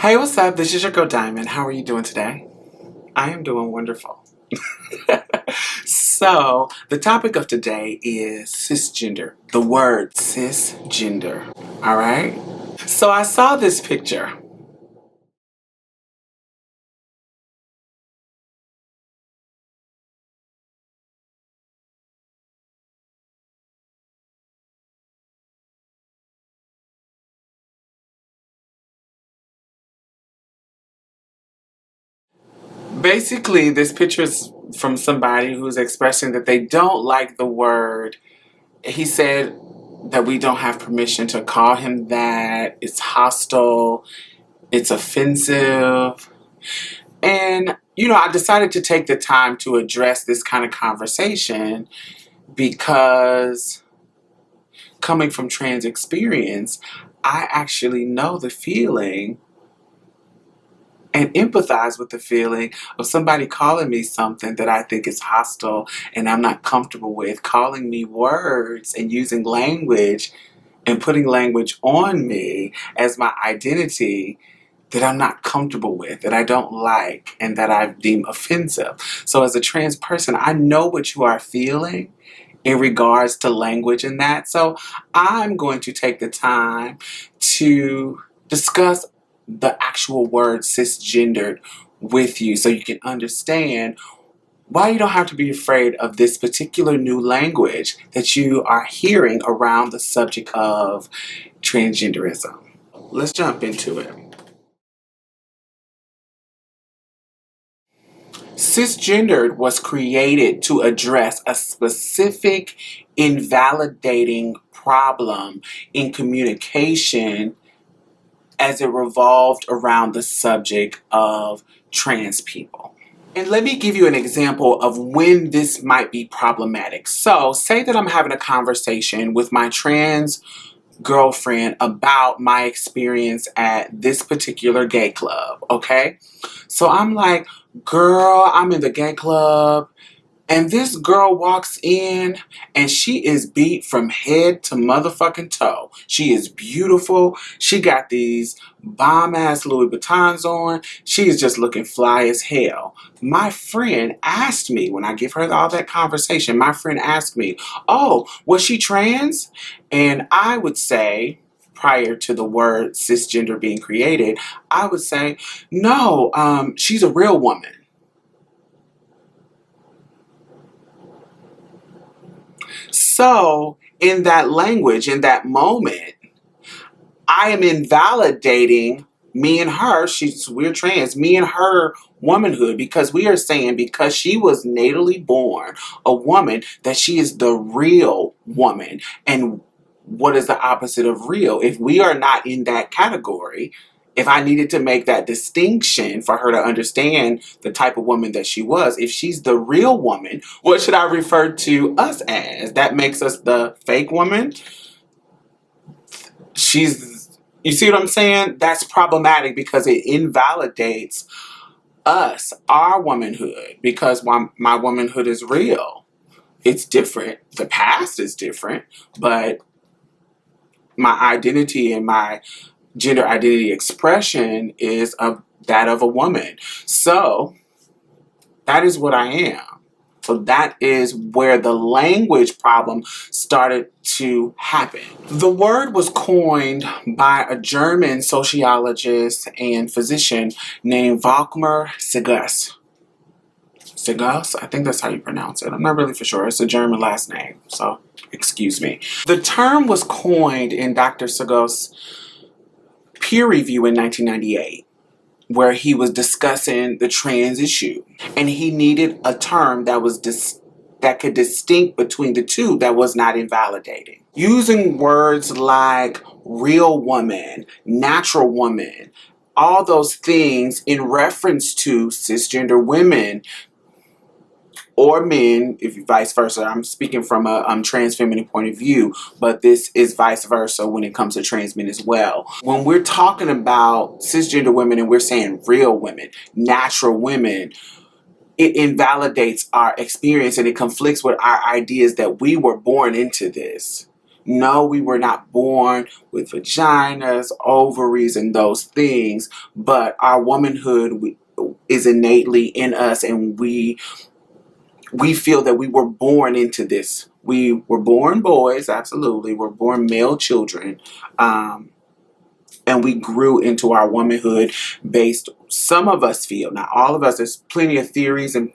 Hey, what's up? This is your girl Diamond. How are you doing today? I am doing wonderful. So, the topic of today is cisgender. The word cisgender. All right? So, I saw this picture. Basically, this picture is from somebody who's expressing that they don't like the word. He said that we don't have permission to call him that. It's hostile. It's offensive. And, I decided to take the time to address this kind of conversation because coming from trans experience, I actually know the feeling and empathize with the feeling of somebody calling me something that I think is hostile and I'm not comfortable with, calling me words and using language and putting language on me as my identity that I'm not comfortable with, that I don't like, and that I deem offensive. So as a trans person, I know what you are feeling in regards to language and that. So I'm going to take the time to discuss the actual word cisgendered with you so you can understand why you don't have to be afraid of this particular new language that you are hearing around the subject of transgenderism. Let's jump into it. Cisgendered was created to address a specific invalidating problem in communication as it revolved around the subject of trans people. And let me give you an example of when this might be problematic. So, say that I'm having a conversation with my trans girlfriend about my experience at this particular gay club, okay? So I'm like, girl, I'm in the gay club, and this girl walks in and she is beat from head to motherfucking toe. She is beautiful. She got these bomb ass Louis Vuittons on. She is just looking fly as hell. My friend asked me, when I give her all that conversation, my friend asked me, oh, was she trans? And I would say, prior to the word cisgender being created, I would say, no, she's a real woman. So, in that language, in that moment, I am invalidating me and her. We're trans, me and her womanhood, because we are saying because she was natally born a woman that she is the real woman. And what is the opposite of real? If we are not in that category, if I needed to make that distinction for her to understand the type of woman that she was, if she's the real woman, what should I refer to us as? That makes us the fake woman. You see what I'm saying? That's problematic because it invalidates us, our womanhood, because my womanhood is real. It's different. The past is different, but my identity and my gender identity expression is of that of a woman. So that is what I am. So that is where the language problem started to happen. The word was coined by a German sociologist and physician named Volkmar Cisgers. Cisgers? I think that's how you pronounce it. I'm not really for sure. It's a German last name, so excuse me. The term was coined in Dr. Cisgers' peer review in 1998. Where he was discussing the trans issue, and he needed a term that was that could distinct between the two, that was not invalidating. Using words like real woman, natural woman, all those things in reference to cisgender women or men, if vice versa. I'm speaking from a trans feminine point of view, but this is vice versa when it comes to trans men as well. When we're talking about cisgender women and we're saying real women, natural women, it invalidates our experience and it conflicts with our ideas that we were born into this. No, we were not born with vaginas, ovaries, and those things, but our womanhood is innately in us, and we feel that we were born into this. We were born boys, absolutely. We're born male children. And we grew into our womanhood based, some of us feel, not all of us, there's plenty of theories and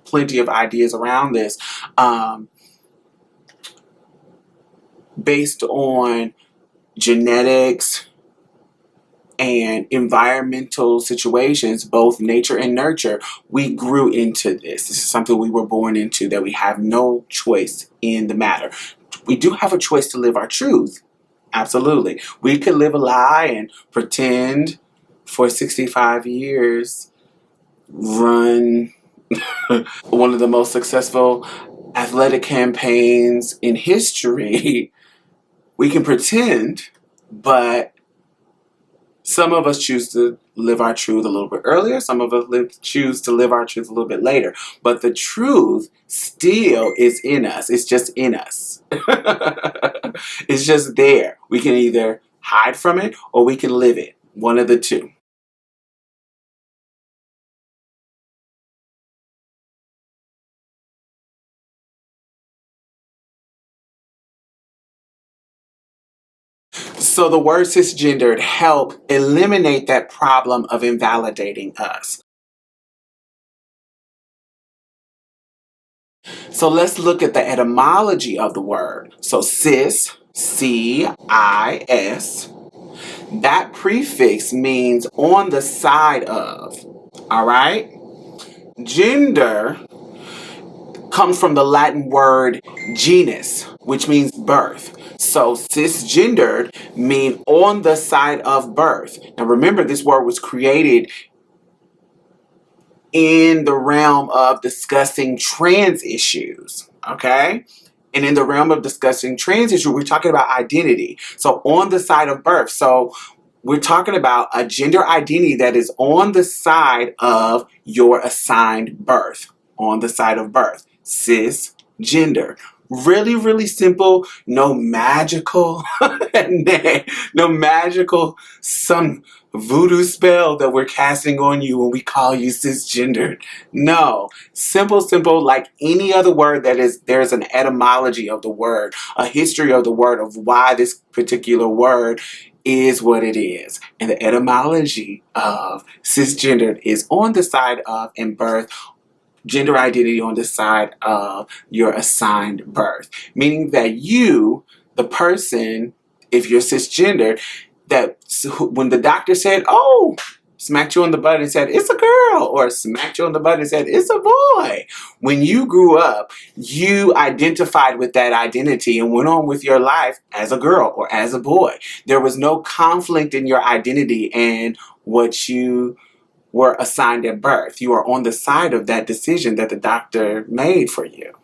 plenty of ideas around this, based on genetics and environmental situations, both nature and nurture. We grew into this. This is something we were born into, that we have no choice in the matter. We do have a choice to live our truth. Absolutely. We could live a lie and pretend for 65 years, run one of the most successful athletic campaigns in history. We can pretend, but some of us choose to live our truth a little bit earlier. Some of us choose to live our truth a little bit later. But the truth still is in us. It's just in us. It's just there. We can either hide from it or we can live it. One of the two. So the word cisgendered help eliminate that problem of invalidating us. So let's look at the etymology of the word. So cis, C-I-S, that prefix means on the side of. All right? Gender comes from the Latin word genus, which means birth. So cisgendered mean on the side of birth. Now remember, this word was created in the realm of discussing trans issues, okay? And in the realm of discussing trans issues, we're talking about identity. So on the side of birth. So we're talking about a gender identity that is on the side of your assigned birth. On the side of birth. Cisgender. Really, really simple. No magical, no magical, some voodoo spell that we're casting on you when we call you cisgendered. No. Simple, simple, like any other word that is, there's an etymology of the word, a history of the word, of why this particular word is what it is. And the etymology of cisgendered is on the side of, and birth, gender identity on the side of your assigned birth. Meaning that you, the person, if you're cisgendered, that when the doctor said, oh, smacked you on the butt and said, it's a girl, or smacked you on the butt and said, it's a boy. When you grew up, you identified with that identity and went on with your life as a girl or as a boy. There was no conflict in your identity and what you were assigned at birth. You are on the side of that decision that the doctor made for you.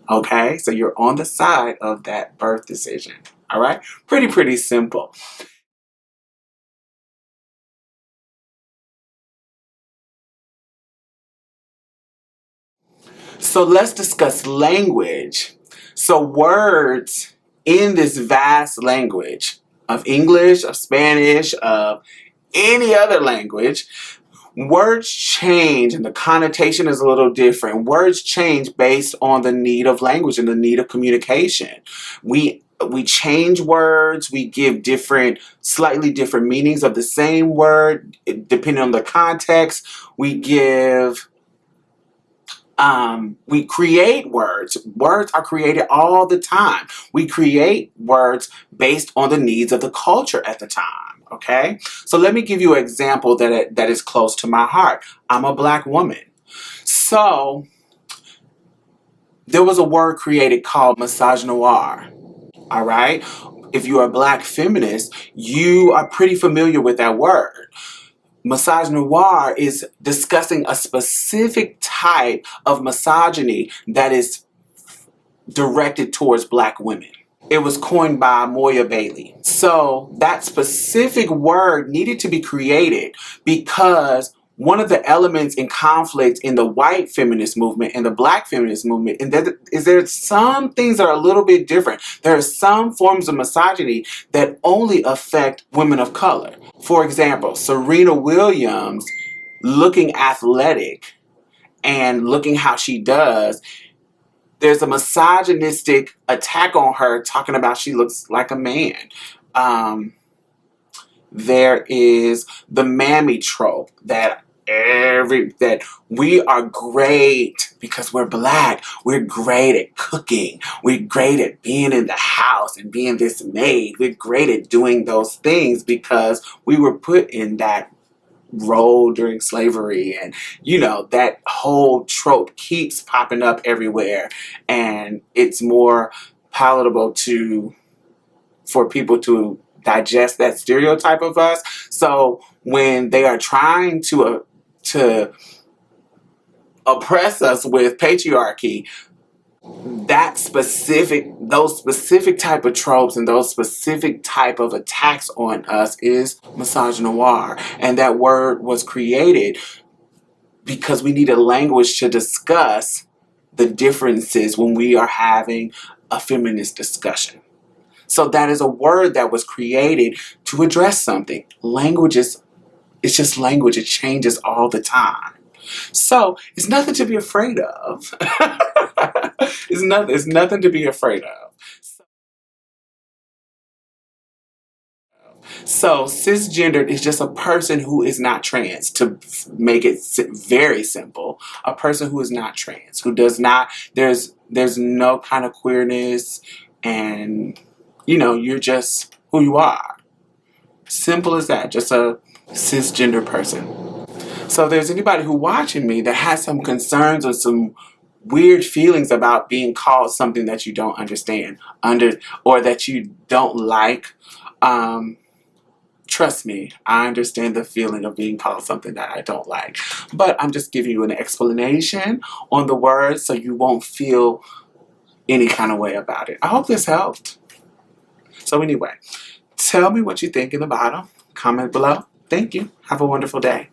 Okay? So you're on the side of that birth decision. All right? Pretty simple. So let's discuss language. So words in this vast language of English, of Spanish, of any other language, words change and the connotation is a little different. Words change based on the need of language and the need of communication. We change words, we give slightly different meanings of the same word depending on the context. We create words. Words are created all the time. We create words based on the needs of the culture at the time. Okay? So let me give you an example that is close to my heart. I'm a black woman. So there was a word created called misogynoir. All right? If you're a black feminist, you are pretty familiar with that word. Misogynoir is discussing a specific type of misogyny that is directed towards black women. It was coined by Moya Bailey. So that specific word needed to be created because one of the elements in conflict in the white feminist movement and the black feminist movement, and that is there some things that are a little bit different. There are some forms of misogyny that only affect women of color. For example, Serena Williams looking athletic and looking how she does, there's a misogynistic attack on her talking about she looks like a man. There is the mammy trope that we are great because we're black. We're great at cooking. We're great at being in the house and being this maid. We're great at doing those things because we were put in that role during slavery, and that whole trope keeps popping up everywhere, and it's more palatable for people to digest that stereotype of us. So when they are trying to oppress us with patriarchy, those specific type of tropes and those specific type of attacks on us is misogynoir. And that word was created because we need a language to discuss the differences when we are having a feminist discussion. So that is a word that was created to address something. Language it's just language. It changes all the time. So it's nothing to be afraid of. It's nothing to be afraid of. So cisgendered is just a person who is not trans. To make it very simple, a person who is not trans, who does not. There's no kind of queerness, and you're just who you are. Simple as that. Just a cisgender person. So if there's anybody who watching me that has some concerns or some weird feelings about being called something that you don't understand or that you don't like, trust me, I understand the feeling of being called something that I don't like. But I'm just giving you an explanation on the words so you won't feel any kind of way about it. I hope this helped. So anyway, tell me what you think in the bottom. Comment below. Thank you. Have a wonderful day.